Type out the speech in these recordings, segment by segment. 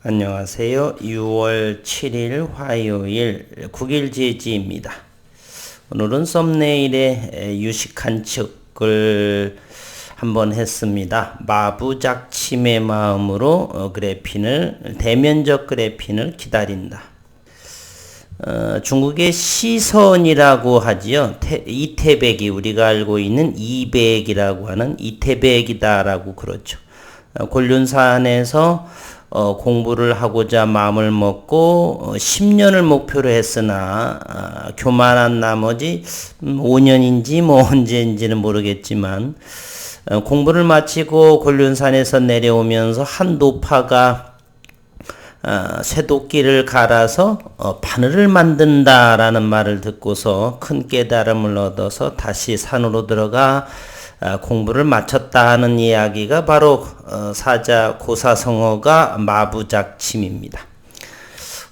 안녕하세요. 6월 7일 화요일 국일제지입니다. 오늘은 썸네일에 유식한 측을 한번 했습니다. 마부작침의 마음으로 대면적 그래핀을 기다린다. 중국의 시선이라고 하지요. 이태백이 우리가 알고 있는 이백이라고 하는 이태백이다라고 그러죠. 곤륜산에서 공부를 하고자 마음을 먹고 10년을 목표로 했으나 교만한 나머지 5년인지 언제인지는 모르겠지만 공부를 마치고 곤륜산에서 내려오면서 한 노파가 쇠도끼를 갈아서 바늘을 만든다라는 말을 듣고서 큰 깨달음을 얻어서 다시 산으로 들어가 공부를 마쳤다 하는 이야기가 바로 사자 고사성어가 마부작침입니다.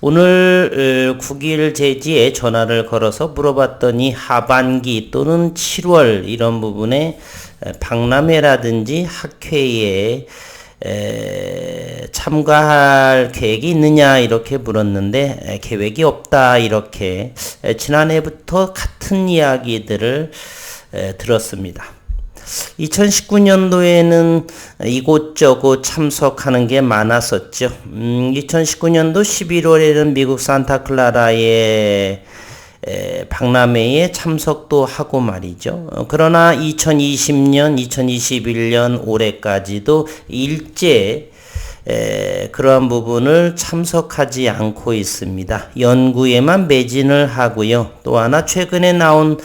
오늘 9일 제지에 전화를 걸어서 물어봤더니 하반기 또는 7월 이런 부분에 박람회라든지 학회에 참가할 계획이 있느냐 이렇게 물었는데 계획이 없다 이렇게 지난해부터 같은 이야기들을 들었습니다. 2019년도에는 이곳저곳 참석하는 게 많았었죠. 2019년도 11월에는 미국 산타클라라의 박람회에 참석도 하고 말이죠. 그러나 2020년, 2021년 올해까지도 일제 그러한 부분을 참석하지 않고 있습니다. 연구에만 매진을 하고요. 또 하나 최근에 나온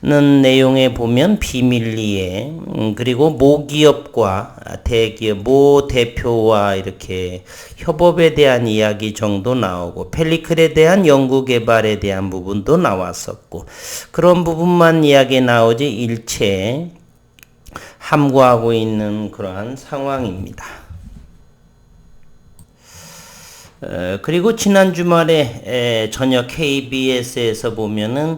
내용에 보면 비밀리에 그리고 모기업과 대기업 모 대표와 이렇게 협업에 대한 이야기 정도 나오고 펠리클에 대한 연구개발에 대한 부분도 나왔었고 그런 부분만 이야기 나오지 일체 함구하고 있는 그러한 상황입니다. 그리고 지난 주말에 저녁 KBS에서 보면은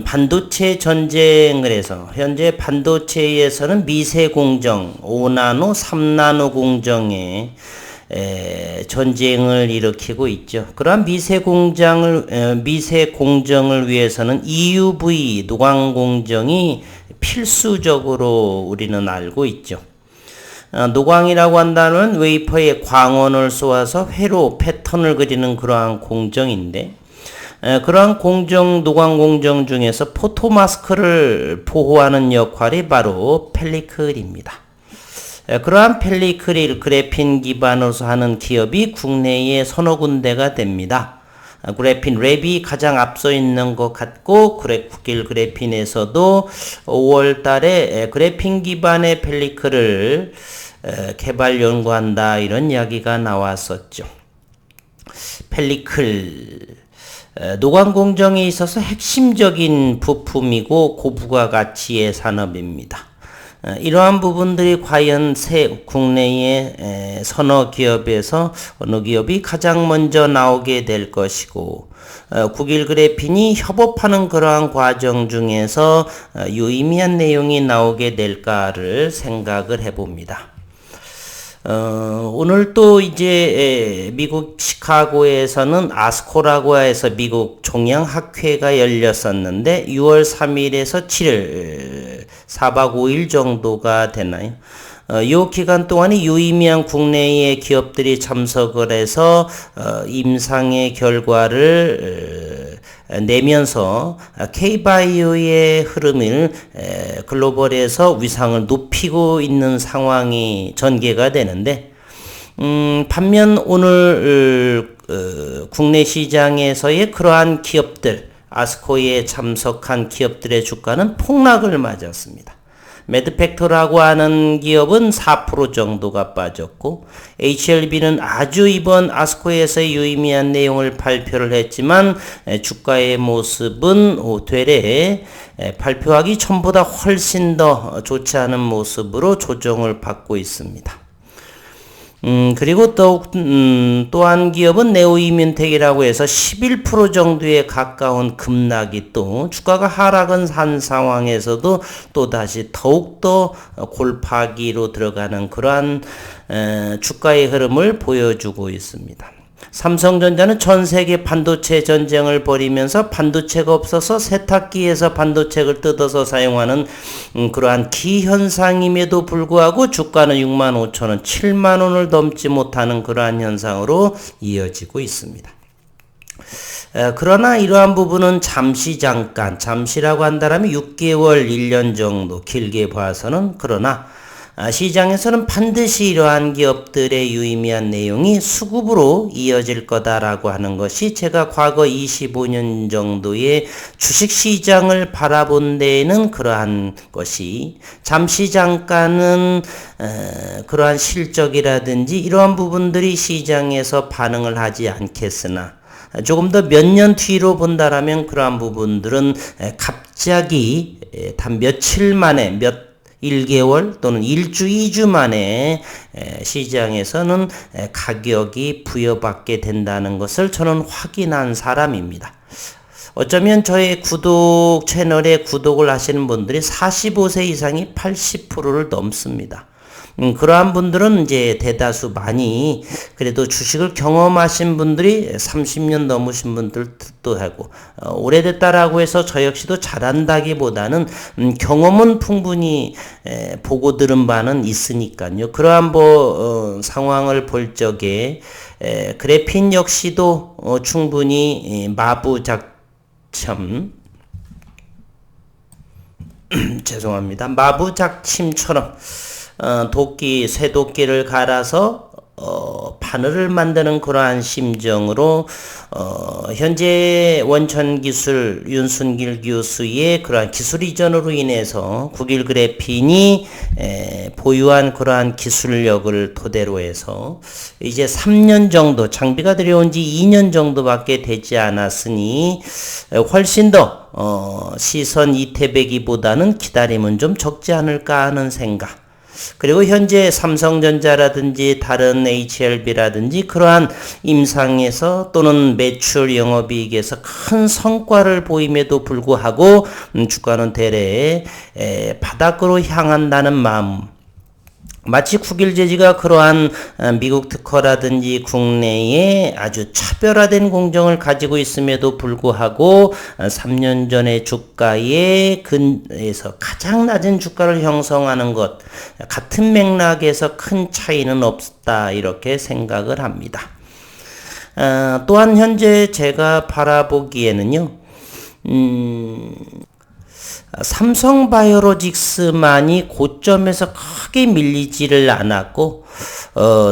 반도체 전쟁을 해서 현재 반도체에서는 미세 공정 5나노, 3나노 공정에 전쟁을 일으키고 있죠. 그러한 미세 공정을 위해서는 EUV 노광 공정이 필수적으로 우리는 알고 있죠. 노광이라고 한다는 웨이퍼에 광원을 쏘아서 회로 패턴을 그리는 그러한 공정인데 그러한 노광 공정 중에서 포토마스크를 보호하는 역할이 바로 펠리클입니다. 그러한 펠리클을 그래핀 기반으로 하는 기업이 국내에 서너 군데가 됩니다. 그래핀 랩이 가장 앞서 있는 것 같고 국일 그래핀에서도 5월 달에 그래핀 기반의 펠리클을 개발 연구한다 이런 이야기가 나왔었죠. 펠리클 노광 공정에 있어서 핵심적인 부품이고 고부가 가치의 산업입니다. 이러한 부분들이 과연 국내의 서너 기업에서 어느 기업이 가장 먼저 나오게 될 것이고 국일 그래핀이 협업하는 그러한 과정 중에서 유의미한 내용이 나오게 될까를 생각을 해봅니다. 오늘 또 이제 미국 시카고에서는 아스코라고 해서 미국 종양학회가 열렸었는데 6월 3일에서 7일 4박 5일 정도가 되나요? 이 기간 동안에 유의미한 국내의 기업들이 참석을 해서 임상의 결과를 내면서 K바이오의 흐름을 글로벌에서 위상을 높이고 있는 상황이 전개가 되는데 반면 오늘 국내 시장에서의 그러한 기업들 아스코에 참석한 기업들의 주가는 폭락을 맞았습니다. 매드팩터라고 하는 기업은 4% 정도가 빠졌고 HLB는 아주 이번 아스코에서의 유의미한 내용을 발표를 했지만 주가의 모습은 되레 발표하기 전보다 훨씬 더 좋지 않은 모습으로 조정을 받고 있습니다. 그리고 또한 기업은 네오이민텍이라고 해서 11% 정도에 가까운 급락이 또 주가가 하락은 한 상황에서도 또다시 더욱더 골파기로 들어가는 그러한 주가의 흐름을 보여주고 있습니다. 삼성전자는 전 세계 반도체 전쟁을 벌이면서 반도체가 없어서 세탁기에서 반도체를 뜯어서 사용하는 그러한 기현상임에도 불구하고 주가는 65,000원, 70,000원을 넘지 못하는 그러한 현상으로 이어지고 있습니다. 그러나 이러한 부분은 잠시라고 한다면 6개월, 1년 정도 길게 봐서는 그러나 시장에서는 반드시 이러한 기업들의 유의미한 내용이 수급으로 이어질 거다라고 하는 것이 제가 과거 25년 정도의 주식시장을 바라본 데에는 그러한 것이 잠시 잠깐은 그러한 실적이라든지 이러한 부분들이 시장에서 반응을 하지 않겠으나 조금 더 몇 년 뒤로 본다라면 그러한 부분들은 갑자기 단 며칠 만에 1개월 또는 1주, 2주 만에 시장에서는 가격이 부여받게 된다는 것을 저는 확인한 사람입니다. 어쩌면 저의 구독 채널에 구독을 하시는 분들이 45세 이상이 80%를 넘습니다. 그러한 분들은 이제 대다수 많이 그래도 주식을 경험하신 분들이 30년 넘으신 분들도 하고 오래됐다라고 해서 저 역시도 잘한다기보다는 경험은 풍분히 보고 들은 바는 있으니까요. 그러한 상황을 볼 적에 그래핀 역시도 충분히 죄송합니다. 마부작침처럼 쇠도끼를 갈아서 바늘을 만드는 그러한 심정으로 현재 원천기술 윤순길 교수의 그러한 기술 이전으로 인해서 국일그래핀이 보유한 그러한 기술력을 토대로 해서 이제 3년 정도 장비가 들여온 지 2년 정도밖에 되지 않았으니 훨씬 더 시선 이태배기보다는 기다림은 좀 적지 않을까 하는 생각. 그리고 현재 삼성전자라든지 다른 HLB라든지 그러한 임상에서 또는 매출 영업이익에서 큰 성과를 보임에도 불구하고 주가는 대래 바닥으로 향한다는 마음. 마치 국일제지가 그러한 미국 특허라든지 국내에 아주 차별화된 공정을 가지고 있음에도 불구하고 3년 전의 주가에 근에서 가장 낮은 주가를 형성하는 것 같은 맥락에서 큰 차이는 없다 이렇게 생각을 합니다. 또한 현재 제가 바라보기에는요. 삼성바이오로직스만이 고점에서 크게 밀리지를 않았고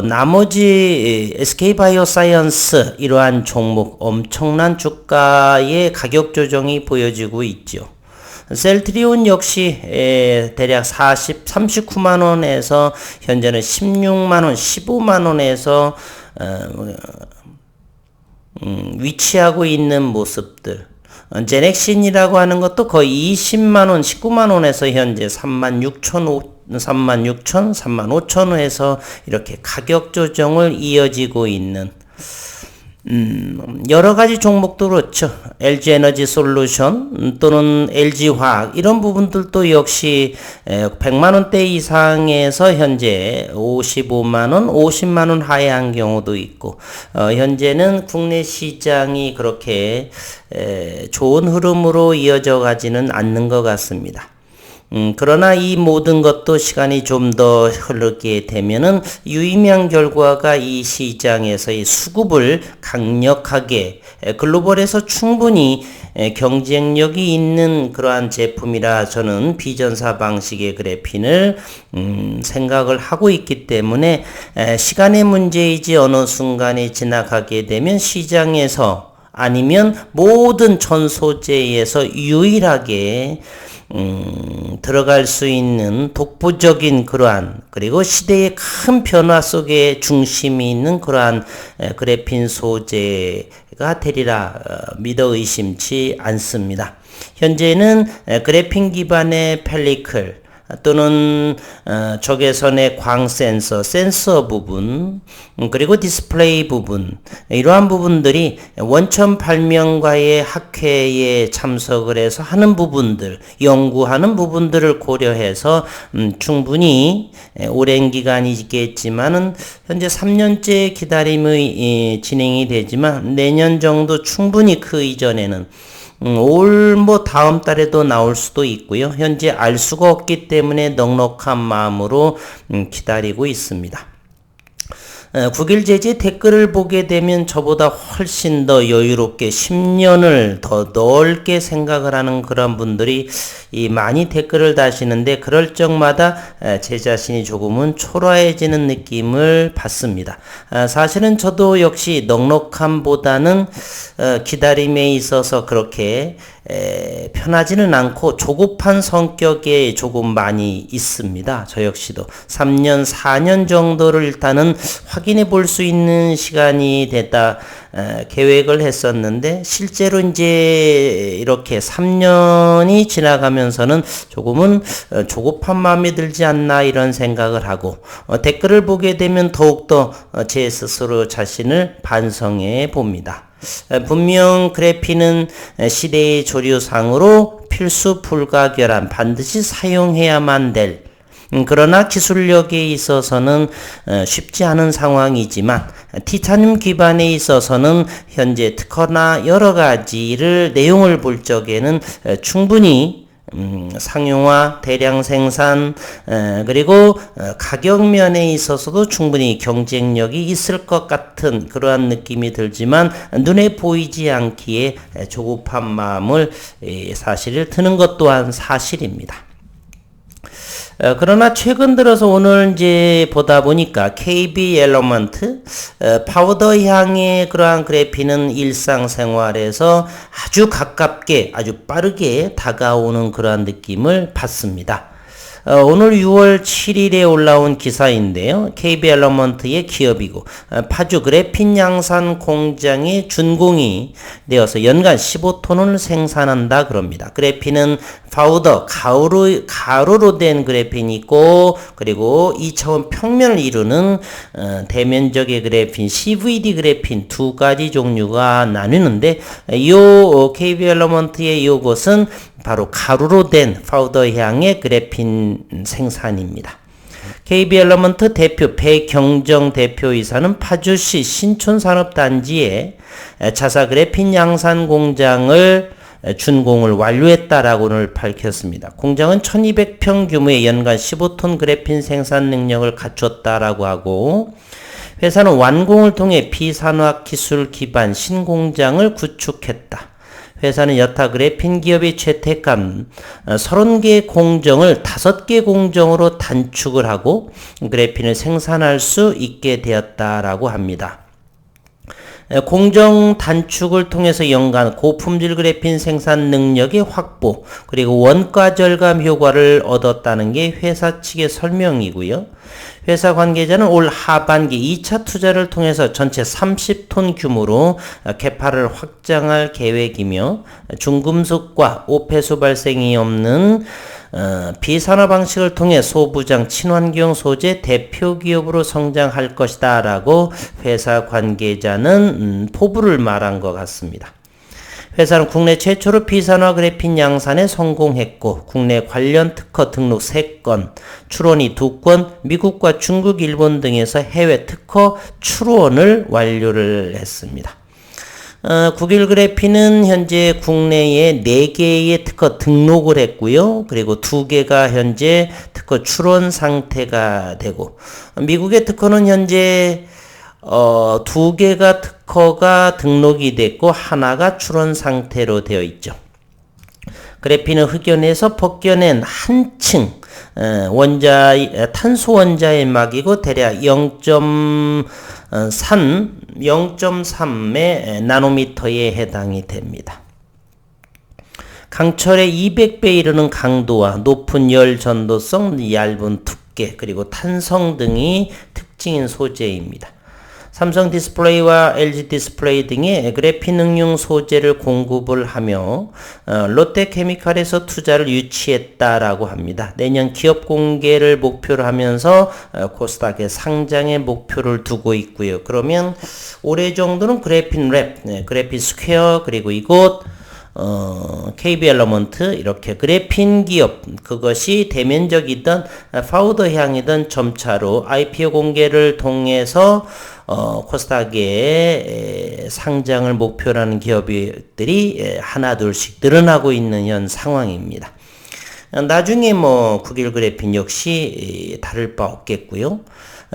나머지 SK바이오사이언스 이러한 종목 엄청난 주가의 가격 조정이 보여지고 있죠. 셀트리온 역시 대략 39만원에서 현재는 16만원, 15만원에서 위치하고 있는 모습들. 제넥신이라고 하는 것도 거의 20만원, 19만원에서 현재 36,000, 이렇게 가격 조정을 이어지고 있는 여러 가지 종목도 그렇죠. LG 에너지 솔루션 또는 LG 화학 이런 부분들도 역시 100만원대 이상에서 현재 55만원, 50만원 하회한 경우도 있고 현재는 국내 시장이 그렇게 좋은 흐름으로 이어져 가지는 않는 것 같습니다. 그러나 이 모든 것도 시간이 좀 더 흐르게 되면은 유의미한 결과가 이 시장에서의 수급을 강력하게 글로벌에서 충분히 경쟁력이 있는 그러한 제품이라 저는 비전사 방식의 그래핀을 생각을 하고 있기 때문에 시간의 문제이지 어느 순간에 지나가게 되면 시장에서 아니면 모든 전 소재에서 유일하게 들어갈 수 있는 독보적인 그러한 그리고 시대의 큰 변화 속에 중심이 있는 그러한 그래핀 소재가 되리라 믿어 의심치 않습니다. 현재는 그래핀 기반의 펠리클 또는 적외선의 광 센서 부분, 그리고 디스플레이 부분, 이러한 부분들이 원천 발명가의 학회에 참석을 해서 하는 부분들, 연구하는 부분들을 고려해서 충분히 오랜 기간이겠지만은 현재 3년째 기다림의 진행이 되지만 내년 정도 충분히 그 이전에는 다음 달에도 나올 수도 있고요. 현재 알 수가 없기 때문에 넉넉한 마음으로 기다리고 있습니다. 국일제지 댓글을 보게 되면 저보다 훨씬 더 여유롭게 10년을 더 넓게 생각을 하는 그런 분들이 많이 댓글을 다시는데 그럴 적마다 제 자신이 조금은 초라해지는 느낌을 받습니다. 사실은 저도 역시 넉넉함보다는 기다림에 있어서 그렇게 편하지는 않고 조급한 성격에 조금 많이 있습니다. 저 역시도 3년, 4년 정도를 일단은 확인해 볼 수 있는 시간이 됐다 계획을 했었는데 실제로 이제 이렇게 3년이 지나가면서는 조금은 조급한 마음이 들지 않나 이런 생각을 하고 댓글을 보게 되면 더욱더 제 스스로 자신을 반성해 봅니다. 분명 그래피는 시대의 조류상으로 필수 불가결한 반드시 사용해야만 될 그러나 기술력에 있어서는 쉽지 않은 상황이지만 티타늄 기반에 있어서는 현재 특허나 여러 가지를 내용을 볼 적에는 충분히 상용화, 대량 생산, 그리고 가격 면에 있어서도 충분히 경쟁력이 있을 것 같은 그러한 느낌이 들지만 눈에 보이지 않기에 조급한 마음을 사실 드는 것 또한 사실입니다. 그러나 최근 들어서 오늘 이제 보다 보니까 KB 엘러먼트 파우더 향의 그러한 그래핀은 일상생활에서 아주 가깝게 아주 빠르게 다가오는 그러한 느낌을 받습니다. 오늘 6월 7일에 올라온 기사인데요. KB 엘러먼트의 기업이고 파주 그래핀 양산 공장의 준공이 되어서 연간 15톤을 생산한다 그럽니다. 그래핀은 파우더, 가루로 된 그래핀이 있고 그리고 2차원 평면을 이루는 대면적의 그래핀, CVD 그래핀 두 가지 종류가 나뉘는데 이 KB 엘러먼트의 이것은 바로 가루로 된 파우더향의 그래핀 생산입니다. KB 엘러먼트 대표 배경정 대표이사는 파주시 신촌산업단지에 자사 그래핀 양산 공장을 준공을 완료했다라고 오늘 밝혔습니다. 공장은 1200평 규모의 연간 15톤 그래핀 생산 능력을 갖췄다라고 하고 회사는 완공을 통해 비산화 기술 기반 신공장을 구축했다. 회사는 여타 그래핀 기업이 채택한 30개 공정을 5개 공정으로 단축을 하고 그래핀을 생산할 수 있게 되었다라고 합니다. 공정 단축을 통해서 연간 고품질 그래핀 생산 능력의 확보 그리고 원가 절감 효과를 얻었다는 게 회사 측의 설명이고요. 회사 관계자는 올 하반기 2차 투자를 통해서 전체 30톤 규모로 캐파를 확장할 계획이며 중금속과 오폐수 발생이 없는 비산화 방식을 통해 소부장 친환경 소재 대표 기업으로 성장할 것이다 라고 회사 관계자는 포부를 말한 것 같습니다. 회사는 국내 최초로 비산화 그래핀 양산에 성공했고 국내 관련 특허 등록 3건, 출원이 2건, 미국과 중국, 일본 등에서 해외 특허 출원을 완료를 했습니다. 국일 그래핀은 현재 국내에 4개의 특허 등록을 했고요. 그리고 2개가 현재 특허 출원 상태가 되고 미국의 특허는 현재 2개가 특허가 등록이 됐고 하나가 출원 상태로 되어 있죠. 그래핀은 흑연에서 벗겨낸 한층 탄소 원자의 막이고 대략 0.3의 나노미터에 해당이 됩니다. 강철의 200배 이르는 강도와 높은 열 전도성, 얇은 두께, 그리고 탄성 등이 특징인 소재입니다. 삼성 디스플레이와 LG 디스플레이 등의 그래핀 응용 소재를 공급을 하며 롯데케미칼에서 투자를 유치했다라고 합니다. 내년 기업 공개를 목표로 하면서 코스닥의 상장의 목표를 두고 있고요. 그러면 올해 정도는 그래핀 랩, 그래핀 스퀘어, 그리고 이곳 KB 엘러먼트, 이렇게 그래핀 기업, 그것이 대면적이든 파우더 향이든 점차로 IPO 공개를 통해서 코스닥에 상장을 목표로 하는 기업들이 하나 둘씩 늘어나고 있는 현 상황입니다. 나중에 국일 그래핀 역시 다를 바 없겠고요.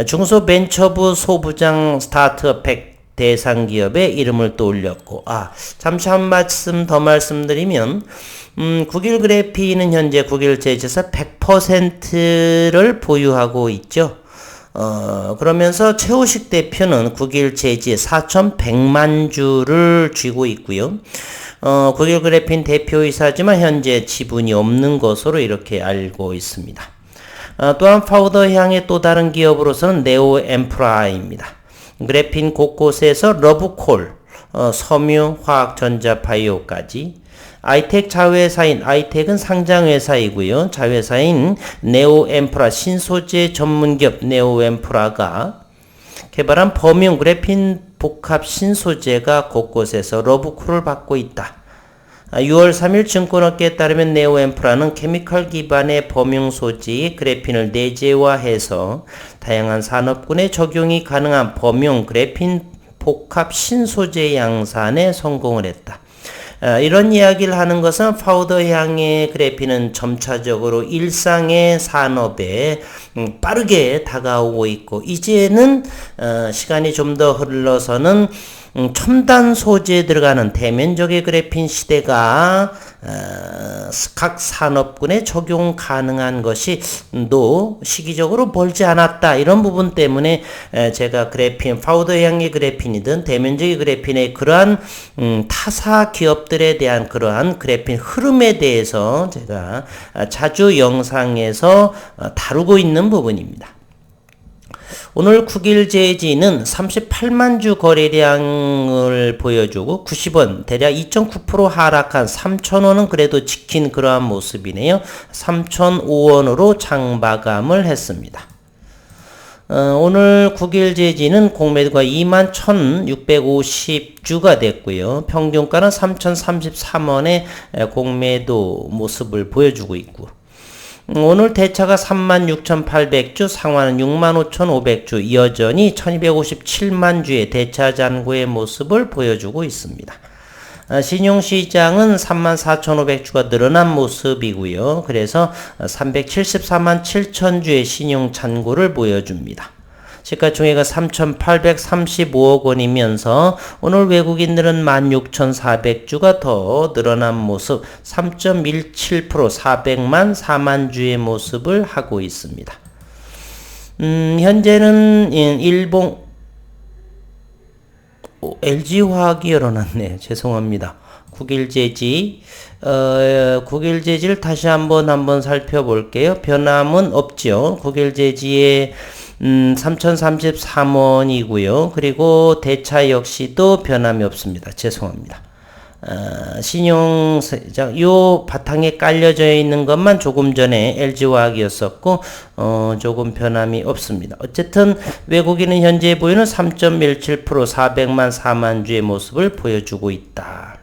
중소벤처부 소부장 스타트업 100 대상 기업의 이름을 또 올렸고, 잠시 한 말씀 더 말씀드리면, 국일 그래핀은 현재 국일 재지에서 100%를 보유하고 있죠. 그러면서 최우식 대표는 국일 재지에 4,100만 주를 쥐고 있고요. 국일 그래핀 대표이사지만 현재 지분이 없는 것으로 이렇게 알고 있습니다. 또한 파우더 향의 또 다른 기업으로서는 네오 엠프라입니다. 그래핀 곳곳에서 러브콜, 섬유, 화학, 전자, 바이오까지. 아이텍 자회사인, 아이텍은 상장회사이고요. 자회사인 네오엠프라 신소재 전문기업 네오엠프라가 개발한 범용 그래핀 복합 신소재가 곳곳에서 러브콜을 받고 있다. 6월 3일 증권업계에 따르면 네오엠프라는 케미컬 기반의 범용 소재의 그래핀을 내재화해서 다양한 산업군에 적용이 가능한 범용 그래핀 복합 신소재 양산에 성공을 했다. 이런 이야기를 하는 것은 파우더 향의 그래핀은 점차적으로 일상의 산업에 빠르게 다가오고 있고, 이제는 시간이 좀 더 흘러서는 첨단 소재에 들어가는 대면적의 그래핀 시대가 각 산업군에 적용 가능한 것이 또 시기적으로 멀지 않았다. 이런 부분 때문에 제가 그래핀, 파우더 향의 그래핀이든 대면적의 그래핀의 그러한 타사 기업들에 대한 그러한 그래핀 흐름에 대해서 제가 자주 영상에서 다루고 있는 부분입니다. 오늘 국일 재지는 38만 주 거래량을 보여주고 90원, 대략 2.9% 하락한 3,000원은 그래도 지킨 그러한 모습이네요. 3,005원으로 장마감을 했습니다. 오늘 국일 재지는 공매도가 21,650주가 됐고요. 평균가는 3,033원의 공매도 모습을 보여주고 있고, 오늘 대차가 36,800주, 상환은 65,500주, 여전히 1257만 주의 대차 잔고의 모습을 보여주고 있습니다. 신용시장은 34,500주가 늘어난 모습이고요. 그래서 374만 7천 주의 신용 잔고를 보여줍니다. 시가총액은 3,835억 원이면서 오늘 외국인들은 16,400주가 더 늘어난 모습, 3.17% 400만 4만 주의 모습을 하고 있습니다. 현재는 일본 LG화학이 열어놨네. 죄송합니다. 국일재지, 국일재지를 다시 한번 살펴볼게요. 변함은 없죠. 국일재지의 3,033원이고요. 그리고 대차 역시도 변함이 없습니다. 죄송합니다. 신용세장 요 바탕에 깔려져 있는 것만 조금 전에 LG화학이었었고 조금 변함이 없습니다. 어쨌든 외국인은 현재 보이는 3.17% 400만 4만 주의 모습을 보여주고 있다.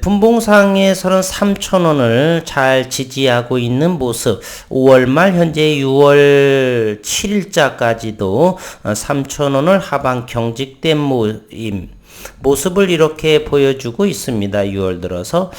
분봉상에서는 3,000원을 잘 지지하고 있는 모습, 5월 말 현재 6월 7일자까지도 3,000원을 하방 경직된 모습을 이렇게 보여주고 있습니다. 6월 들어서.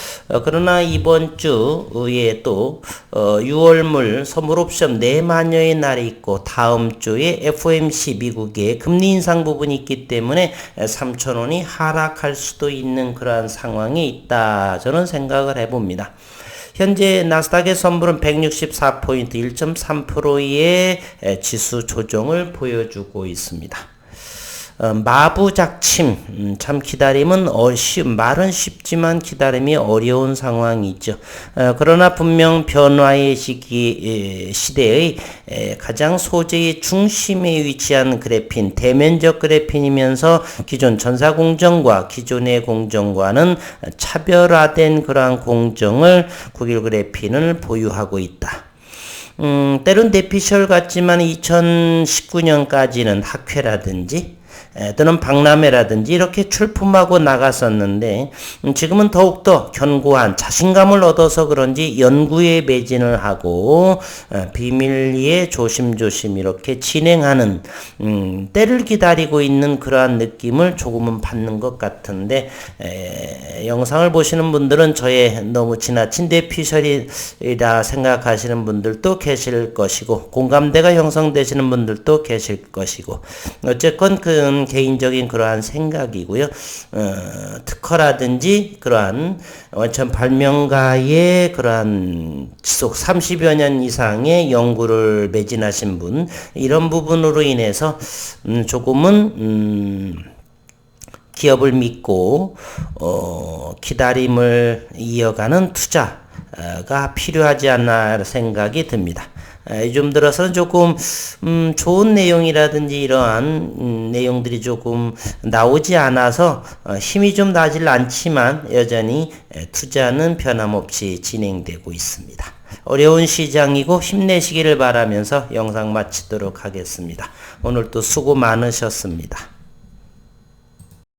그러나 이번 주에 또 6월물 선물옵션 4만여의 날이 있고 다음 주에 FOMC 미국의 금리 인상 부분이 있기 때문에 3,000원이 하락할 수도 있는 그러한 상황이 있다. 저는 생각을 해봅니다. 현재 나스닥의 선물은 164포인트 1.3%의 지수 조정을 보여주고 있습니다. 마부작침, 참 기다림은 말은 쉽지만 기다림이 어려운 상황이죠. 그러나 분명 변화의 시대의 가장 소재의 중심에 위치한 그래핀, 대면적 그래핀이면서 기존 전사공정과 기존의 공정과는 차별화된 그러한 공정을 991 그래핀을 보유하고 있다. 때론 대피셜 같지만 2019년까지는 학회라든지 또는 박람회라든지 이렇게 출품하고 나갔었는데 지금은 더욱더 견고한 자신감을 얻어서 그런지 연구에 매진을 하고 비밀리에 조심조심 이렇게 진행하는 때를 기다리고 있는 그러한 느낌을 조금은 받는 것 같은데 영상을 보시는 분들은 저의 너무 지나친 대피셜이라 생각하시는 분들도 계실 것이고 공감대가 형성되시는 분들도 계실 것이고 어쨌건 개인적인 그러한 생각이고요. 특허라든지 그러한 원천 발명가의 그러한 지속 30여 년 이상의 연구를 매진하신 분 이런 부분으로 인해서 조금은 기업을 믿고 기다림을 이어가는 투자가 필요하지 않나 생각이 듭니다. 요즘 들어서는 조금 좋은 내용이라든지 이러한 내용들이 조금 나오지 않아서 힘이 좀 나질 않지만 여전히 투자는 변함없이 진행되고 있습니다. 어려운 시장이고 힘내시기를 바라면서 영상 마치도록 하겠습니다. 오늘도 수고 많으셨습니다.